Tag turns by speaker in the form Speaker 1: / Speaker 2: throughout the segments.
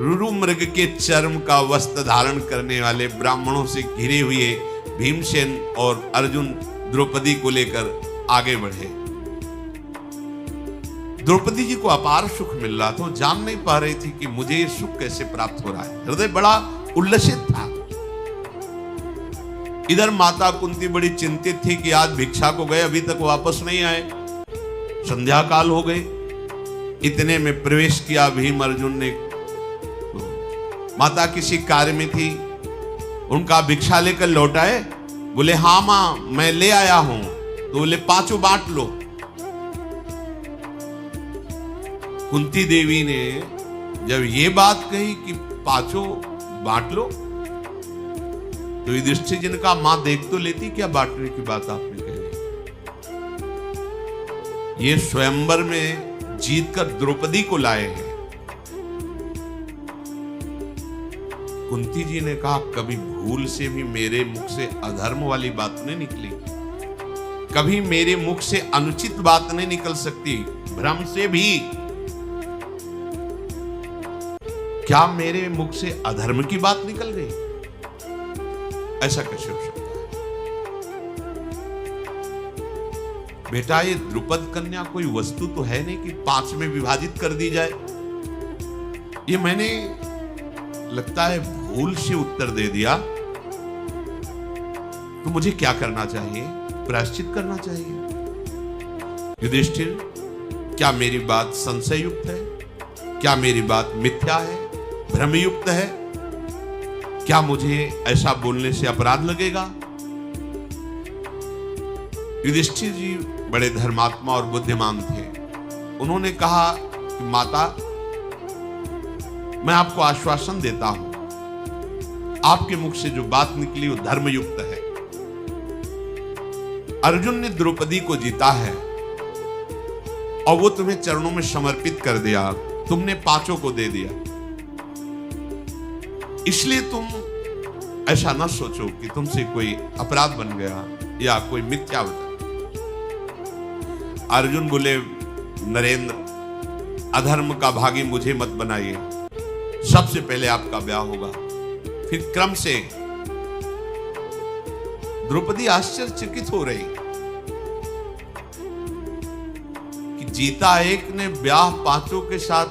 Speaker 1: रुरु मृग के चर्म का वस्त्र धारण करने वाले ब्राह्मणों से घिरे हुए भीमसेन और अर्जुन द्रौपदी को लेकर आगे बढ़े। द्रौपदी जी को अपार सुख मिल रहा था, जान नहीं पा रही थी कि मुझे ये सुख कैसे प्राप्त हो रहा है। हृदय बड़ा उल्लसित था। इधर माता कुंती बड़ी चिंतित थी कि आज भिक्षा को गए, अभी तक वापस नहीं आए, संध्या काल हो गई। इतने में प्रवेश किया भीम अर्जुन ने। माता किसी कार्य में थी, उनका भिक्षा लेकर लौटाए। बोले हाँ मां मैं ले आया हूं। तो बोले पांचों बांट लो। कुंती देवी ने जब ये बात कही कि पांचों बांट लो, तो युधिष्ठिर जी ने कहा मां देख तो लेती क्या बांटने की बात आपने कही। ये स्वयंवर में जीत कर द्रौपदी को लाए हैं। कुंती जी ने कहा कभी भूल से भी मेरे मुख से अधर्म वाली बात नहीं निकली, कभी मेरे मुख से अनुचित बात नहीं निकल सकती। भ्रम से भी क्या मेरे मुख से अधर्म की बात निकल गई? ऐसा कैसे हो सकता है? बेटा ये द्रुपद कन्या कोई वस्तु तो है नहीं कि 5 में विभाजित कर दी जाए। ये मैंने लगता है भूल से उत्तर दे दिया। तो मुझे क्या करना चाहिए? प्रायश्चित करना चाहिए। युधिष्ठिर क्या मेरी बात संशय युक्त है? क्या मेरी बात मिथ्या है, भ्रमयुक्त है? क्या मुझे ऐसा बोलने से अपराध लगेगा? युधिष्ठिर जी बड़े धर्मात्मा और बुद्धिमान थे। उन्होंने कहा कि माता मैं आपको आश्वासन देता हूं, आपके मुख से जो बात निकली वो धर्मयुक्त है। अर्जुन ने द्रौपदी को जीता है और वो तुम्हें चरणों में समर्पित कर दिया, तुमने 5 को दे दिया। इसलिए तुम ऐसा ना सोचो कि तुमसे कोई अपराध बन गया या कोई मिथ्या बता। अर्जुन बोले नरेंद्र अधर्म का भागी मुझे मत बनाइए, सबसे पहले आपका ब्याह होगा, फिर क्रम से। द्रौपदी आश्चर्यचकित हो रही कि जीता एक ने ब्याह 5 के साथ,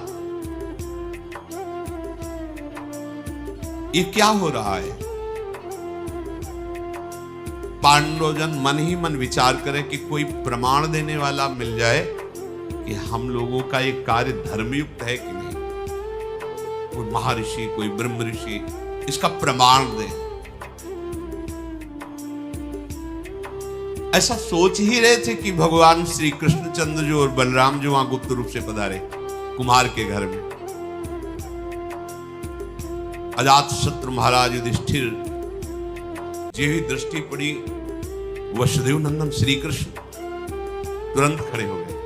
Speaker 1: ये क्या हो रहा है? पांडवजन मन ही मन विचार करें कि कोई प्रमाण देने वाला मिल जाए कि हम लोगों का ये कार्य धर्मयुक्त है कि नहीं। कोई महर्षि, कोई ब्रह्म ऋषि इसका प्रमाण दे। ऐसा सोच ही रहे थे कि भगवान श्री कृष्णचंद्र जो और बलराम जो वहां गुप्त रूप से पधारे कुमार के घर में। अजातशत्रु महाराज युधिष्ठिर जी ही दृष्टि पड़ी, वसुदेव नंदन श्री कृष्ण तुरंत खड़े हो गए।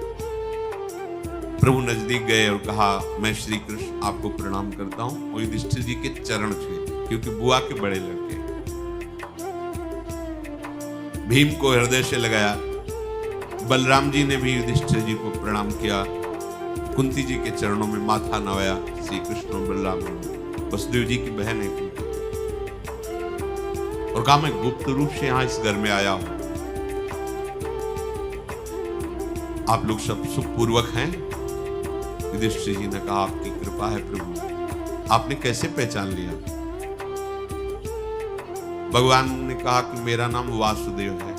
Speaker 1: प्रभु नजदीक गए और कहा मैं श्री कृष्ण आपको प्रणाम करता हूं। और युधिष्ठिर जी के चरण छुए, क्योंकि बुआ के बड़े लड़के। भीम को हृदय से लगाया। बलराम जी ने भी युधिष्ठिर जी को प्रणाम किया। कुंती जी के चरणों में माथा नवाया। श्री कृष्ण और बलराम ने, वसुदेव जी की बहन है कुंती, और कहा मैं गुप्त रूप से यहां इस घर में आया हूं, आप लोग सब सुखपूर्वक हैं? युधिष्ठिर जी ने कहा आपकी कृपा है प्रभु। आपने कैसे पहचान लिया? भगवान ने कहा कि मेरा नाम वासुदेव है,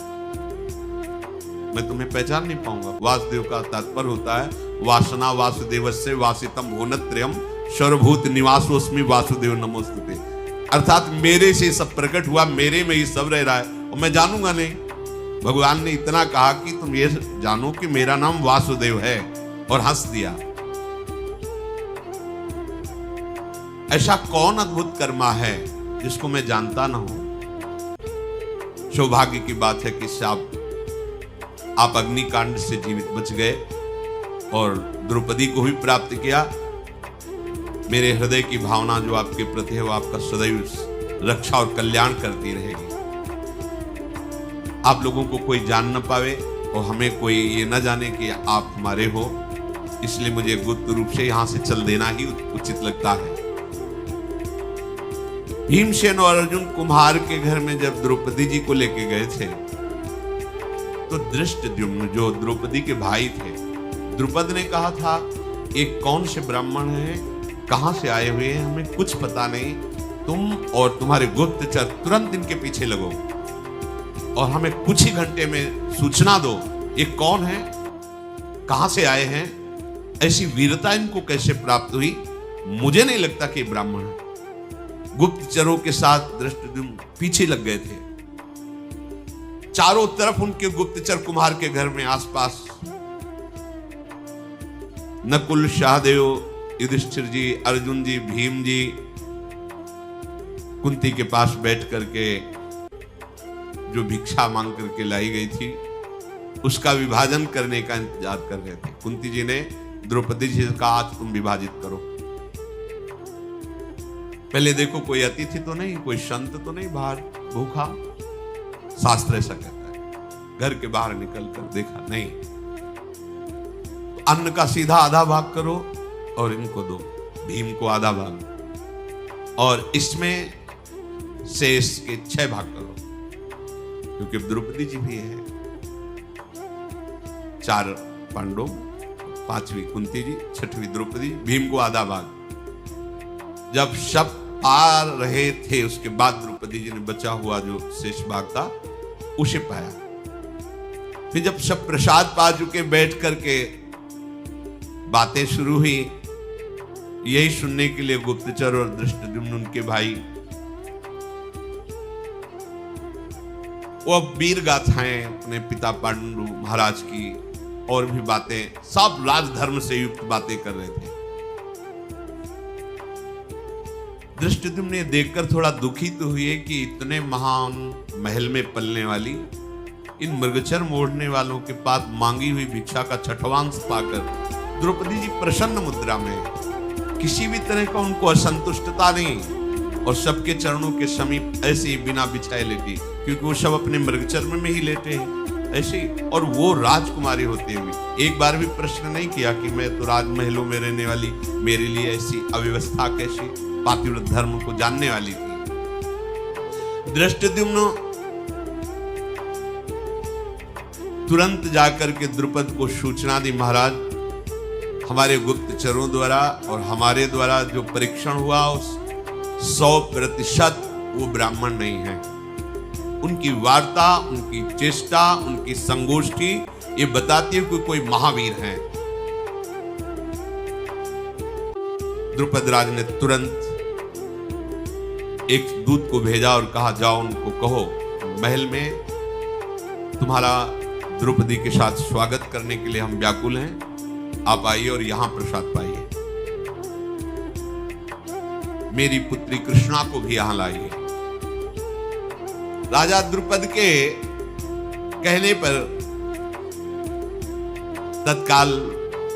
Speaker 1: मैं तुम्हें पहचान नहीं पाऊंगा। वासुदेव का तात्पर्य होता है वासना वासुदेवस्य वासितम भुवनत्रयम् सर्वभूत निवासोस्मि वासुदेव नमोस्तुते। अर्थात मेरे से सब प्रकट हुआ, मेरे में ही सब रह रहा है और मैं जानूंगा नहीं। भगवान ने इतना कहा कि तुम ये जानो कि मेरा नाम वासुदेव है, और हंस दिया। ऐसा कौन अद्भुत कर्मा है जिसको मैं जानता ना हूं? सौभाग्य की बात है कि आप अग्निकांड से जीवित बच गए और द्रौपदी को भी प्राप्त किया। मेरे हृदय की भावना जो आपके प्रति है वो आपका सदैव रक्षा और कल्याण करती रहेगी। आप लोगों को कोई जान न पावे और हमें कोई ये न जाने कि आप हमारे हो, इसलिए मुझे गुप्त रूप से यहां से चल देना ही उचित लगता है। भीमसेन और अर्जुन कुम्हार के घर में जब द्रौपदी जी को लेके गए थे, तो धृष्टद्युम्न जो द्रौपदी के भाई थे, द्रुपद ने कहा था ये कौन से ब्राह्मण हैं, कहां से आए हुए हैं, हमें कुछ पता नहीं, तुम और तुम्हारे गुप्तचर तुरंत इनके पीछे लगो और हमें कुछ ही घंटे में सूचना दो, ये कौन है, कहां से आए हैं, ऐसी वीरता इनको कैसे प्राप्त हुई, मुझे नहीं लगता कि ब्राह्मण है। गुप्तचरों के साथ धृष्टद्युम्न पीछे लग गए थे। चारों तरफ उनके गुप्तचर कुम्हार के घर में आसपास नकुल, सहदेव, युधिष्ठिर जी, अर्जुन जी, भीम जी कुंती के पास बैठ करके जो भिक्षा मांग करके लाई गई थी उसका विभाजन करने का इंतजार कर रहे थे। कुंती जी ने द्रौपदी जी से कहा आज तुम विभाजित करो, पहले देखो कोई अतिथि तो नहीं, कोई संत तो नहीं बाहर भूखा, शास्त्र ऐसा कहता है। घर के बाहर निकल कर देखा नहीं, तो अन्न का सीधा आधा भाग करो और इनको दो, भीम को आधा भाग और इसमें शेष के 6 भाग करो, क्योंकि द्रौपदी जी भी है। 4 पांडव, 5वीं कुंती जी, 6वीं द्रौपदी, भीम को आधा भाग। जब सब आ रहे थे उसके बाद द्रौपदी जी ने बचा हुआ जो शेष भाग था उसे पाया। फिर जब सब प्रसाद पा चुके बैठ करके बातें शुरू हुई, यही सुनने के लिए गुप्तचर और धृष्टद्युम्न उनके भाई वो वीर गाथाएं अपने पिता पांडु महाराज की और भी बातें, सब राजधर्म से युक्त बातें कर रहे थे। धृष्टद्युम्न ने देखकर थोड़ा दुखी तो हुए कि इतने महान महल में पलने वाली इन मृगचर मोड़ने वालों के पास मांगी हुई भिक्षा का 6वांश पाकर द्रौपदी जी प्रसन्न मुद्रा में, किसी भी तरह का उनको असंतुष्टता नहीं और सबके चरणों के समीप ऐसे ही बिना बिछाए लेटी, क्योंकि वो सब अपने मृगचर में ही लेटे हैं ऐसे ही, और वो राजकुमारी होते हुए एक बार भी प्रश्न नहीं किया कि मैं तो राजमहलों में रहने वाली, मेरे लिए ऐसी अव्यवस्था कैसी, पातिव्रत धर्म को जानने वाली थी। धृष्टद्युम्न तुरंत जाकर के द्रुपद को सूचना दी, महाराज हमारे गुप्तचरों द्वारा और हमारे द्वारा जो परीक्षण हुआ उस 100% वो ब्राह्मण नहीं है। उनकी वार्ता, उनकी चेष्टा, उनकी संगोष्ठी ये बताती है कि कोई महावीर है। द्रुपद राज ने तुरंत एक दूत को भेजा और कहा जाओ उनको कहो महल में तुम्हारा द्रौपदी के साथ स्वागत करने के लिए हम व्याकुल हैं, आप आइए और यहां प्रसाद पाइए, मेरी पुत्री कृष्णा को भी यहां लाइए। राजा द्रुपद के कहने पर तत्काल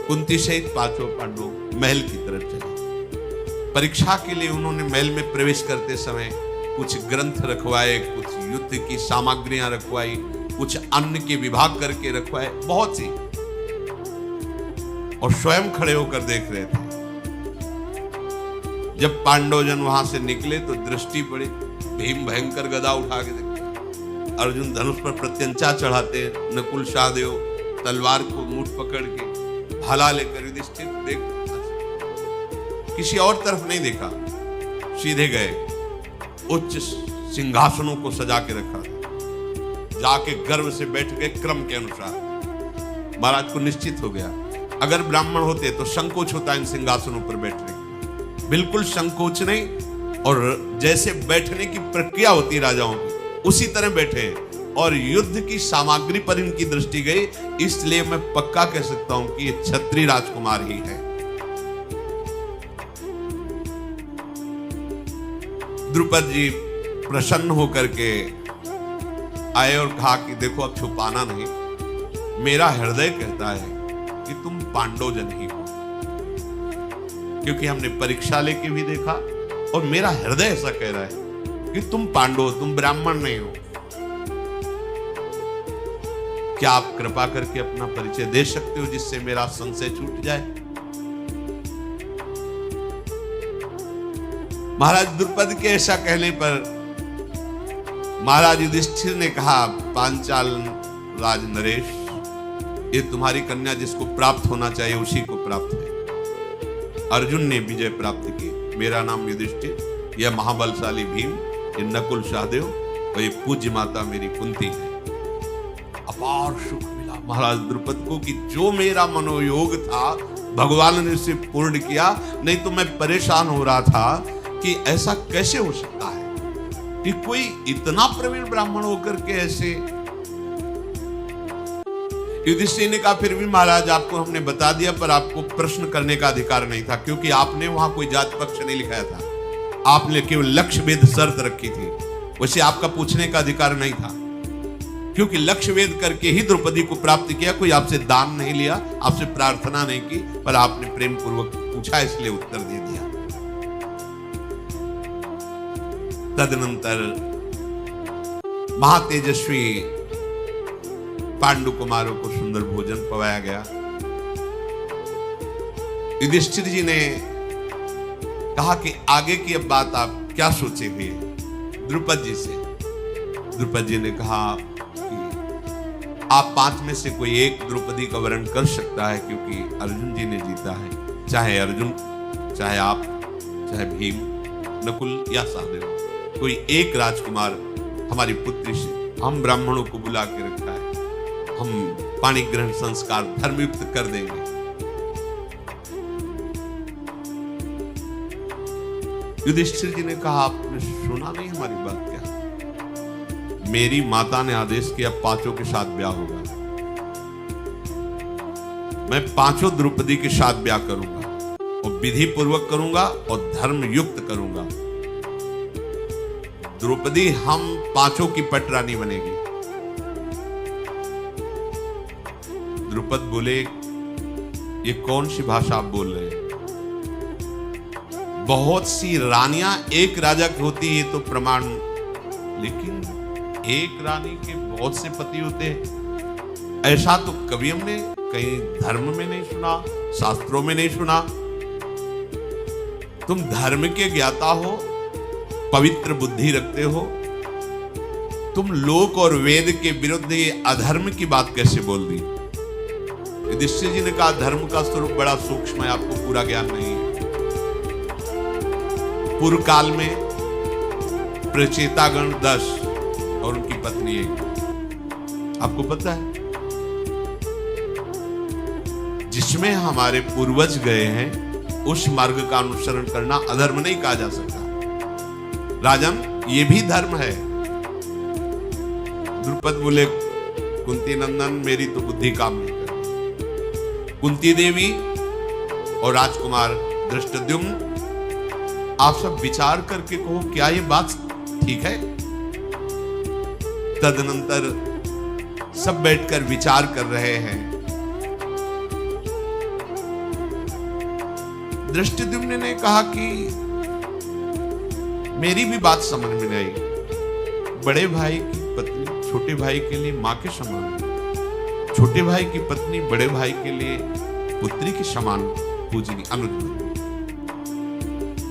Speaker 1: कुंती सहित 5 पांडव महल की तरफ चले। परीक्षा के लिए उन्होंने महल में प्रवेश करते समय कुछ ग्रंथ रखवाए, कुछ युद्ध की सामग्रियां रखवाई, कुछ अन्न के विभाग करके रखवाए, बहुत सी, और स्वयं खड़े होकर देख रहे थे। जब पांडवजन वहां से निकले तो दृष्टि पड़ी, भीम भयंकर गदा उठा के देखते, अर्जुन धनुष पर प्रत्यंचा चढ़ाते, नकुल सहदेव तलवार को मुठ पकड़ के भाला लेकर युधिष्ठिर देख, किसी और तरफ नहीं देखा, सीधे गए। उच्च सिंहासनों को सजा के रखा, जाके गर्व से बैठ गए क्रम के अनुसार। महाराज को निश्चित हो गया अगर ब्राह्मण होते तो संकोच होता इन सिंहासनों पर बैठने की, बिल्कुल संकोच नहीं, और जैसे बैठने की प्रक्रिया होती राजाओं की उसी तरह बैठे, और युद्ध की सामग्री पर इनकी दृष्टि गई, इसलिए मैं पक्का कह सकता हूं कि ये क्षत्रिय राजकुमार ही है। द्रुपद जी प्रसन्न होकर के आए और कहा कि देखो अब छुपाना नहीं, मेरा हृदय कहता है कि तुम पांडव जन ही हो, क्योंकि हमने परीक्षा लेके भी देखा और मेरा हृदय ऐसा कह रहा है कि तुम पांडव, तुम ब्राह्मण नहीं हो। क्या आप कृपा करके अपना परिचय दे सकते हो जिससे मेरा संशय छूट जाए? महाराज द्रुपद के ऐसा कहने पर महाराज युधिष्ठिर ने कहा, पांचाल राज नरेश, ये तुम्हारी कन्या जिसको प्राप्त होना चाहिए उसी को प्राप्त है। अर्जुन ने विजय प्राप्त की। मेरा नाम युधिष्ठिर, यह महाबलशाली भीम, ये नकुल सहदेव और ये पूज्य माता मेरी कुंती है। अपार सुख मिला महाराज द्रुपद को कि जो मेरा मनोयोग था भगवान ने उसे पूर्ण किया। नहीं तो मैं परेशान हो रहा था कि ऐसा कैसे हो सकता है कि कोई इतना प्रवीण ब्राह्मण होकर के ऐसे। युधिष्ठिर ने कहा, फिर भी महाराज आपको हमने बता दिया, पर आपको प्रश्न करने का अधिकार नहीं था, क्योंकि आपने वहां कोई जात पक्ष नहीं लिखाया था। आपने केवल लक्ष्य वेद शर्त रखी थी, वैसे आपका पूछने का अधिकार नहीं था, क्योंकि लक्ष्य वेद करके ही द्रौपदी को प्राप्त किया। कोई आपसे दान नहीं लिया, आपसे प्रार्थना नहीं की, पर आपने प्रेम पूर्वक पूछा, इसलिए उत्तर दे दिया। तदनंतर महातेजस्वी पांडु कुमारों को सुंदर भोजन पवाया गया। युधिष्ठिर जी ने कहा कि आगे की अब बात आप क्या सोचे हुए द्रुपद जी से। द्रुपद जी ने कहा कि आप 5 में से कोई एक द्रौपदी का वरण कर सकता है, क्योंकि अर्जुन जी ने जीता है। चाहे अर्जुन, चाहे आप, चाहे भीम, नकुल या सहदेव, कोई एक राजकुमार हमारी पुत्री से हम ब्राह्मणों को बुला के रखा है, हम पाणी ग्रहण संस्कार धर्मयुक्त कर देंगे। युधिष्ठिर जी ने कहा, आपने सुना नहीं हमारी बात क्या? मेरी माता ने आदेश किया 5 के साथ ब्याह होगा। मैं 5 द्रौपदी के साथ ब्याह करूंगा और विधि पूर्वक करूंगा और धर्म युक्त करूंगा। द्रौपदी हम 5 की पटरानी बनेगी। द्रुपद बोले, ये कौन सी भाषा आप बोल रहे हैं? बहुत सी रानियां एक राजा की होती है तो प्रमाण, लेकिन एक रानी के बहुत से पति होते हैं, ऐसा तो कभी हमने कहीं धर्म में नहीं सुना, शास्त्रों में नहीं सुना। तुम धर्म के ज्ञाता हो, पवित्र बुद्धि रखते हो, तुम लोक और वेद के विरुद्ध ये अधर्म की बात कैसे बोल दी? युधिष्ठिर जी ने कहा, धर्म का स्वरूप बड़ा सूक्ष्म है, आपको पूरा ज्ञान नहीं है। पूर्व काल में प्रचेतागण 10 और उनकी पत्नी 1, आपको पता है, जिसमें हमारे पूर्वज गए हैं उस मार्ग का अनुसरण करना अधर्म नहीं कहा जा सकता। राजन, ये भी धर्म है। द्रुपद बोले, कुंती नंदन, मेरी तो बुद्धि काम नहीं करती। कुंती देवी और राजकुमार धृष्टद्युम्न, आप सब विचार करके कहो, क्या ये बात ठीक है? तदनंतर सब बैठकर विचार कर रहे हैं। धृष्टद्युम्न ने कहा कि मेरी भी बात समझ में नहीं आई। बड़े भाई की पत्नी छोटे भाई के लिए मां के समान है, छोटे भाई की पत्नी बड़े भाई के लिए पुत्री के समान पूजनी अनुज।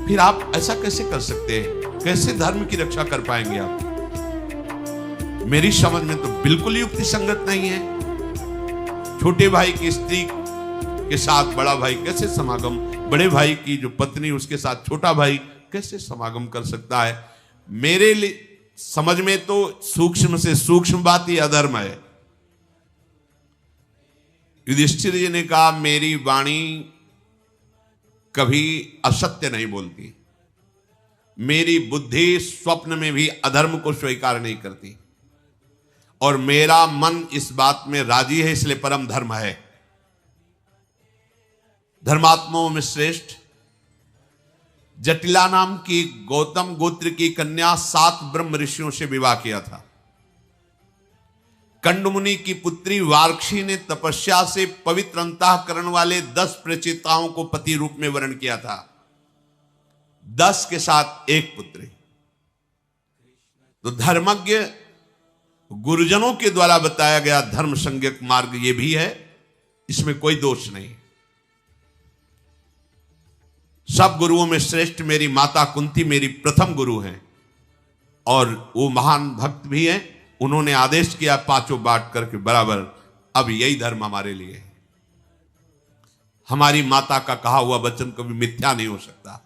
Speaker 1: फिर आप ऐसा कैसे कर सकते हैं? कैसे धर्म की रक्षा कर पाएंगे आप? मेरी समझ में तो बिल्कुल युक्ति संगत नहीं है। छोटे भाई की स्त्री के साथ बड़ा भाई कैसे समागम, बड़े भाई की जो पत्नी उसके साथ छोटा भाई कैसे समागम कर सकता है? मेरे लिए समझ में तो सूक्ष्म से सूक्ष्म बात ही अधर्म है। युधिष्ठिर जी ने कहा, मेरी वाणी कभी असत्य नहीं बोलती, मेरी बुद्धि स्वप्न में भी अधर्म को स्वीकार नहीं करती, और मेरा मन इस बात में राजी है, इसलिए परम धर्म है। धर्मात्माओं में श्रेष्ठ जटिला नाम की गौतम गोत्र की कन्या 7 ब्रह्म ऋषियों से विवाह किया था। कंडमुनि की पुत्री वार्क्षी ने तपस्या से पवित्र अंतःकरण वाले 10 प्रचेताओं को पति रूप में वर्ण किया था। 10 के साथ 1 पुत्री। तो धर्मज्ञ गुरुजनों के द्वारा बताया गया धर्म संज्ञक मार्ग ये भी है, इसमें कोई दोष नहीं। सब गुरुओं में श्रेष्ठ मेरी माता कुंती मेरी प्रथम गुरु हैं, और वो महान भक्त भी हैं। उन्होंने आदेश किया पांचों बांट करके बराबर, अब यही धर्म हमारे लिए है। हमारी माता का कहा हुआ वचन कभी मिथ्या नहीं हो सकता।